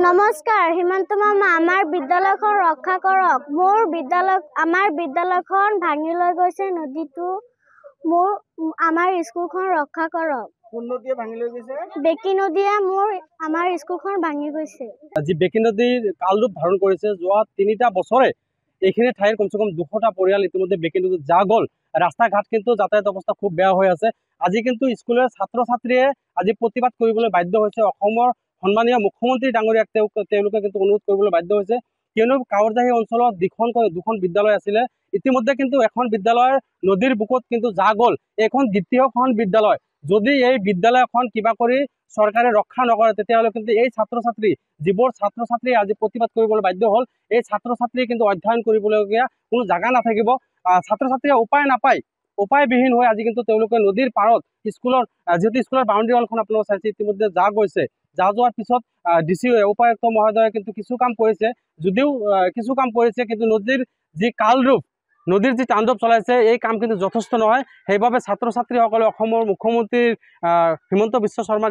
নমস্কাৰ হিমন্ত মামা আমাৰ বিদ্যালয়খন ৰক্ষা কৰক আমাৰ বিদ্যালয়খন ভাঙি লৈ গৈছে নদীটো আমাৰ স্কুলখন ৰক্ষা কৰক কোন নদীয়ে ভাঙি লৈ গৈছে বেকি নদীয়ে আমাৰ স্কুলখন ভাঙি গৈছে আজি বেকি নদীৰ কালৰূপ ধাৰণ কৰিছে যোৱা ৩টা বছৰে এইখিনি ঠাইৰ কমসে কম 200টা পৰিয়াল ইতিমধ্যে বেকি নদীত যা গ'ল ৰাস্তা ঘাট কিন্তু যাতায়াত অৱস্থা খুব বেয়া হৈ আছে আজি কিন্তু স্কুলৰ ছাত্ৰ ছাত্ৰীয়ে আজি প্ৰতিবাদ কৰিবলৈ বাধ্য হৈছে অসমৰ সন্মানীয় মুখ্যমন্ত্ৰী ডাঙৰীয়াক তেওঁলোকে কিন্তু অনুৰোধ কৰিবলৈ বাধ্য হৈছে কিয়নো কাৱৰজাহী অঞ্চলত দুখন বিদ্যালয় আছিলে ইতিমধ্যে কিন্তু এখন বিদ্যালয়ৰ নদীৰ বুকুত কিন্তু যা গ'ল এখন দ্বিতীয়খন বিদ্যালয় যদি এই বিদ্যালয়খন কিবা কৰি চৰকাৰে ৰক্ষা নকৰে তেতিয়াহ'লে কিন্তু এই ছাত্ৰ ছাত্ৰী আজি প্ৰতিবাদ কৰিবলৈ বাধ্য হ'ল এই ছাত্ৰ ছাত্ৰী কিন্তু অধ্যয়ন কৰিবলগীয়া কোনো জাগা নাথাকিব ছাত্ৰ ছাত্ৰীয়ে উপায়বিহীন হৈ আজি কিন্তু তেওঁলোকে নদীৰ পাৰত স্কুলৰ যেহেতু স্কুলৰ বাউণ্ডেৰী ৱালখন আপোনালোকে চাইছে ইতিমধ্যে যা গৈছে যা যোৱাৰ পিছত ডিচি উপায়ুক্ত মহোদয়ে কিন্তু কিছু কাম কৰিছে যদিও কিছু কাম কৰিছে কিন্তু নদীৰ যি কালৰূপ নদীৰ যি তাণ্ডৱ চলাইছে এই কাম কিন্তু যথেষ্ট নহয় সেইবাবে ছাত্ৰ ছাত্ৰীসকলে অসমৰ মুখ্যমন্ত্ৰী হিমন্ত বিশ্ব শৰ্মা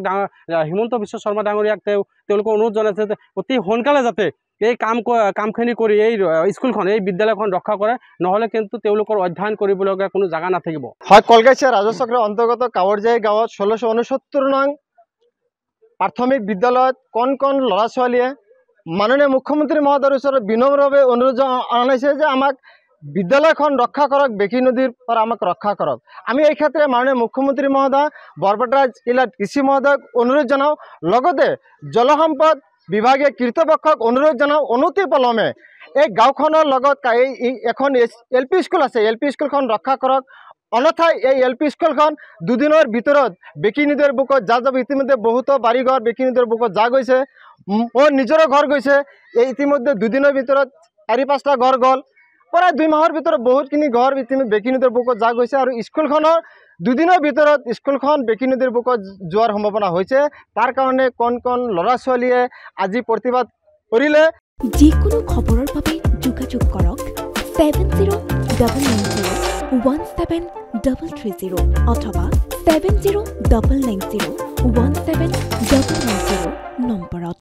ডাঙৰীয়াক তেওঁলোকে অনুৰোধ জনাইছে যে অতি সোনকালে যাতে এই কামখিনি কৰি এই স্কুলখন এই বিদ্যালয়খন ৰক্ষা কৰে নহ'লে কিন্তু তেওঁলোকৰ অধ্যয়ন কৰিবলগীয়া কোনো জাগা নাথাকিব হয় কলগাছিয়া ৰাজহ চক্ৰৰ অন্তৰ্গত কাৱৰজাহী গাঁৱত 1669 নং প্ৰাথমিক বিদ্যালয়ত কণ ল'ৰা ছোৱালীয়ে মাননীয় মুখ্যমন্ত্ৰী মহোদয়ৰ ওচৰত বিনম্ৰভাৱে অনুৰোধ জনাইছে যে আমাক বিদ্যালয়খন ৰক্ষা কৰক বেকি নদীৰ পৰা আমাক ৰক্ষা কৰক আমি এই ক্ষেত্ৰে মাননীয় মুখ্যমন্ত্ৰী মহোদয় বৰপেটা জিলাৰ কৃষি মহোদয়ক অনুৰোধ জনাওঁ লগতে জলসম্পদ বিভাগে কৃতপক্ষক অনুৰোধ জনাওঁ অনতি পলমে এই গাঁওখনৰ লগত এখন LP স্কুল আছে LP স্কুলখন ৰক্ষা কৰক অন্যথায় এই LP স্কুলখন দুদিনৰ ভিতৰত বেকি নদীৰ বুকত যা যাব ইতিমধ্যে বহুতো বাড়িঘৰ বেকি নদীৰ বুকত যা গৈছে মোৰ নিজৰো ঘৰ গৈছে এই ইতিমধ্যে দুদিনৰ ভিতৰত 4-5টা ঘৰ গ'ল প্ৰায় 2 মাহৰ ভিতৰত বহুতখিনি ঘৰ ইতিমধ্যে বেকি নদীৰ বুকত যা গৈছে আৰু স্কুলখনৰ দুদিনৰ ভিতৰত স্কুলখন বেকি নদীৰ বুকত যোৱাৰ সম্ভাৱনা হৈছে তাৰ কাৰণে কোন ল'ৰা ছোৱালীয়ে আজি প্ৰতিবাদ কৰিলে যিকোনো খবৰৰ বাবে যোগাযোগ কৰক 7099017330 অথবা 7099017390 নম্বৰত